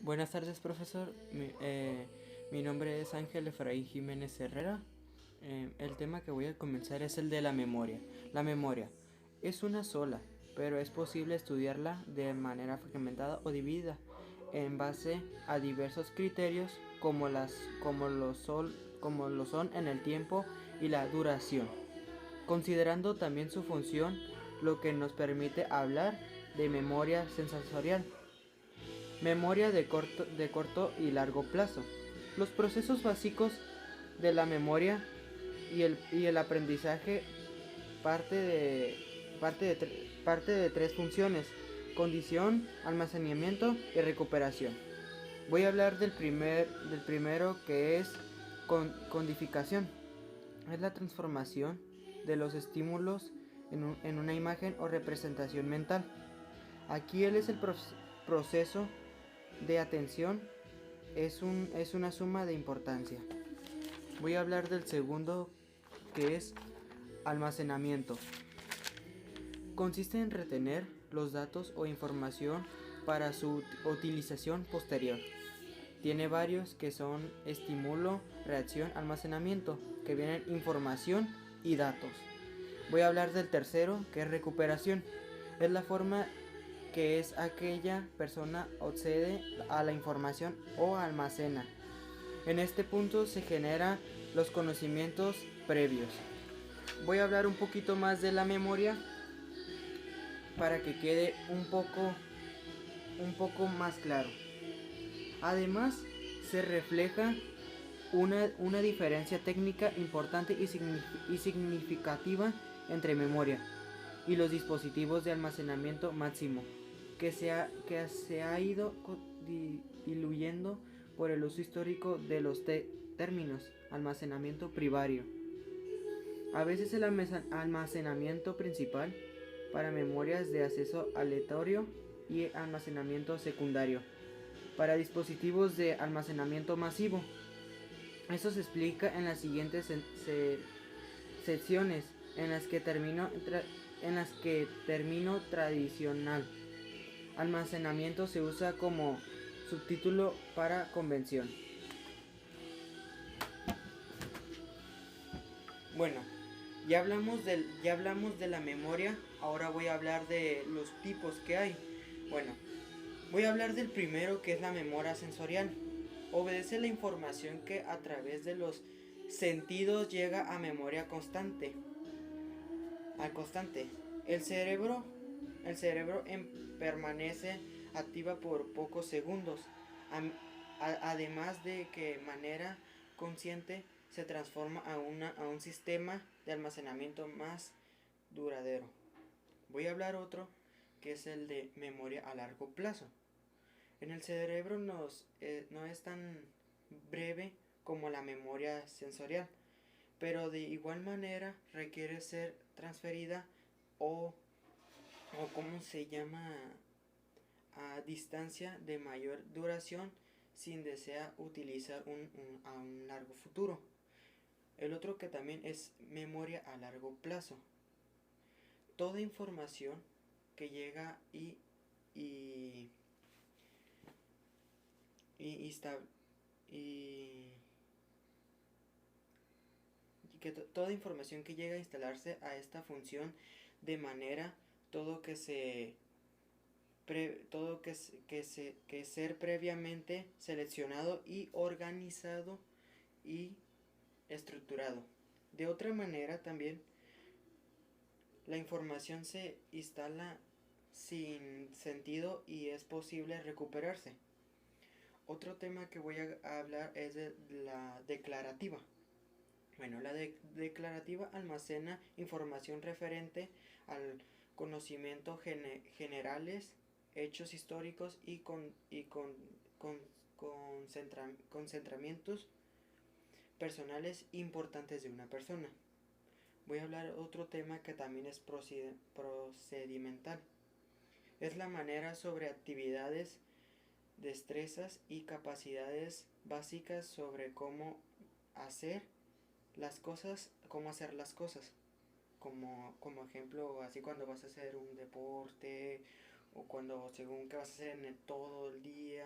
Buenas tardes, profesor. Mi nombre es Ángel Efraín Jiménez Herrera. El tema que voy a comenzar es el de la memoria. La memoria es una sola, pero es posible estudiarla de manera fragmentada o dividida en base a diversos criterios como lo son en el tiempo y la duración, considerando también su función, lo que nos permite hablar de memoria sensorial. Memoria de corto y largo plazo. Los procesos básicos de la memoria y el aprendizaje parte de, parte de tres funciones: condición, almacenamiento y recuperación. Voy a hablar del primero, que es codificación. Es la transformación de los estímulos en una imagen o representación mental. Aquí él es el proceso de atención, es una suma de importancia. Voy a hablar del segundo, que es almacenamiento. Consiste en retener los datos o información para su utilización posterior. Tiene varios, que son estímulo, reacción, almacenamiento, que vienen información y datos. Voy a hablar del tercero, que es recuperación. Es la forma que es aquella persona accede a la información o almacena. En este punto se generan los conocimientos previos. Voy a hablar un poquito más de la memoria para que quede un poco más claro. Además, se refleja una diferencia técnica importante y significativa entre memoria y los dispositivos de almacenamiento máximo, que se ha ido diluyendo por el uso histórico de los términos almacenamiento primario. A veces el almacenamiento principal para memorias de acceso aleatorio y almacenamiento secundario para dispositivos de almacenamiento masivo. Eso se explica en las siguientes secciones en las que termino tradicional. Almacenamiento se usa como subtítulo para convención. Bueno, ya hablamos de la memoria, ahora voy a hablar de los tipos que hay. Bueno, voy a hablar del primero, que es la memoria sensorial. Obedece la información que a través de los sentidos llega a memoria constante. Al constante. El cerebro, permanece activa por pocos segundos, además de que manera consciente se transforma a un sistema de almacenamiento más duradero. Voy a hablar otro, que es el de memoria a largo plazo. En el cerebro no es tan breve como la memoria sensorial, pero de igual manera requiere ser transferida o ¿cómo se llama? A distancia de mayor duración sin desear utilizar a un largo futuro. El otro, que también es memoria a largo plazo. Toda información que llega y, y, y que toda información que llega a instalarse a esta función de manera todo que se todo que ser previamente seleccionado y organizado y estructurado. De otra manera también la información se instala sin sentido y es posible recuperarse. Otro tema que voy a hablar es de la declarativa. Bueno, la declarativa almacena información referente al conocimiento generales, hechos históricos con concentramientos personales importantes de una persona. Voy a hablar otro tema que también es procedimental. Es la manera sobre actividades, destrezas y capacidades básicas sobre hacer cómo hacer las cosas. Como ejemplo, así cuando vas a hacer un deporte o cuando según qué vas a hacer todo el día.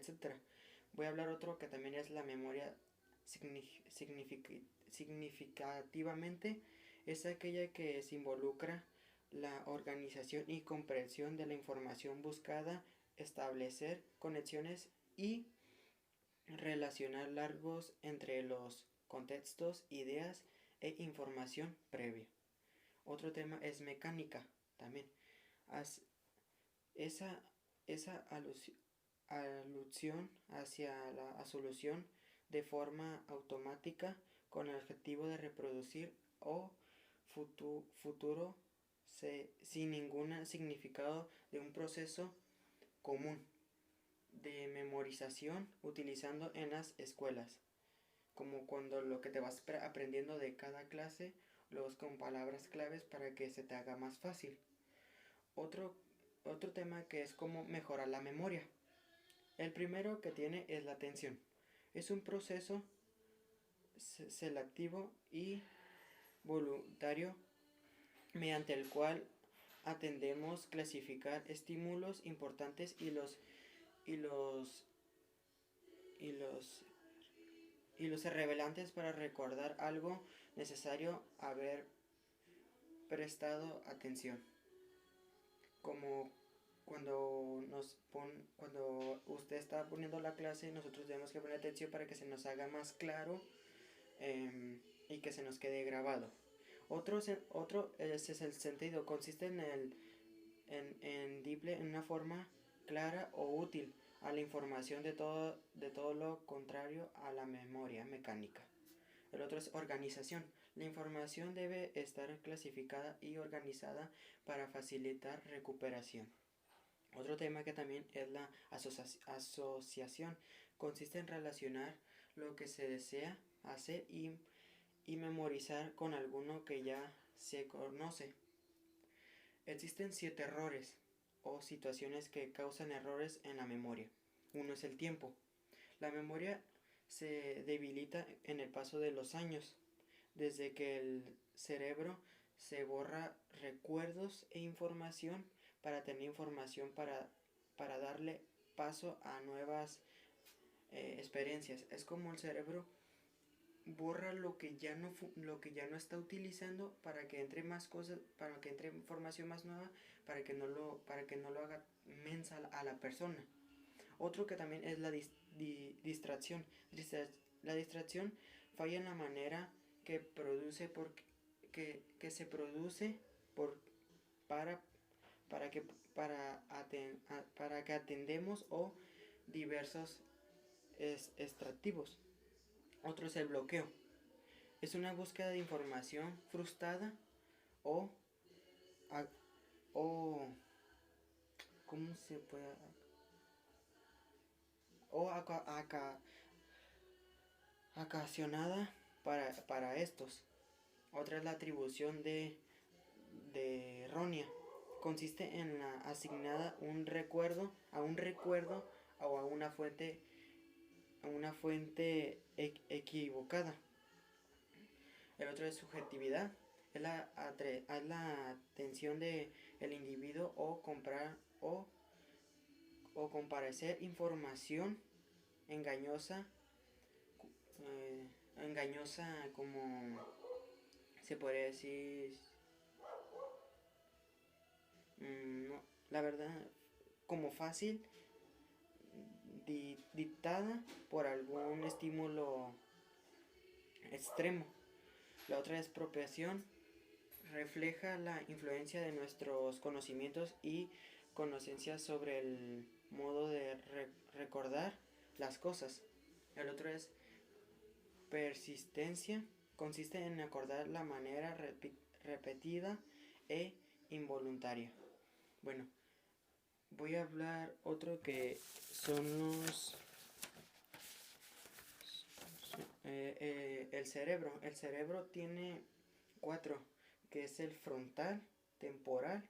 etc. Voy a hablar otro que también es la memoria significativamente. Es aquella que se involucra la organización y comprensión de la información buscada, establecer conexiones y relacionar largos entre los contextos, ideas e información previa. Otro tema es mecánica también. Esa, esa alusión hacia la solución de forma automática con el objetivo de reproducir o futuro sin ningún significado de un proceso común de memorización utilizando en las escuelas, como cuando lo que te vas aprendiendo de cada clase lo ves con palabras claves para que se te haga más fácil. Otro tema que es cómo mejorar la memoria. El primero que tiene es la atención. Es un proceso selectivo y voluntario mediante el cual atendemos clasificar estímulos importantes y los irrelevantes para recordar algo necesario haber prestado atención. Como cuando usted está poniendo la clase, nosotros tenemos que poner atención para que se nos haga más claro y que se nos quede grabado. Ese es el sentido, consiste en una forma clara o útil a la información de todo lo contrario a la memoria mecánica. El otro es organización. La información debe estar clasificada y organizada para facilitar recuperación. Otro tema que también es la asociación. Consiste en relacionar lo que se desea hacer y memorizar con alguno que ya se conoce. Existen 7 errores o situaciones que causan errores en la memoria. Uno es el tiempo. La memoria se debilita en el paso de los años, desde que el cerebro se borra recuerdos e información para tener información para darle paso a nuevas experiencias. Es como el cerebro borra lo que ya no está utilizando para que entre más cosas, para que entre información más nueva, para que no lo haga mensa a la persona. Otro que también es la distracción. La distracción falla en la manera que se produce para que atendemos o diversos extractivos. Otro es el bloqueo. Es una búsqueda de información frustrada o ¿cómo se puede? O ocasionada para estos. Otra es la atribución de errónea. Consiste en la asignada un recuerdo o a una fuente equivocada. El otro es subjetividad. Es la atención de el individuo o comparecer información engañosa como se podría decir, no, la verdad, como fácil, dictada por algún estímulo extremo. La otra expropiación refleja la influencia de nuestros conocimientos y conocencias sobre el modo de recordar las cosas. El otro es persistencia. Consiste en acordar la manera repetida e involuntaria. Bueno, voy a hablar otro que son los el cerebro. El cerebro tiene 4, que es el frontal, temporal,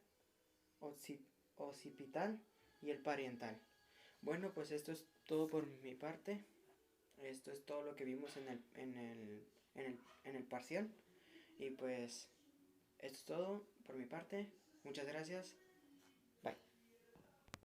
occipital y el parietal. Bueno, pues esto es todo por mi parte. Esto es todo lo que vimos en el parcial. Y pues esto es todo por mi parte. Muchas gracias.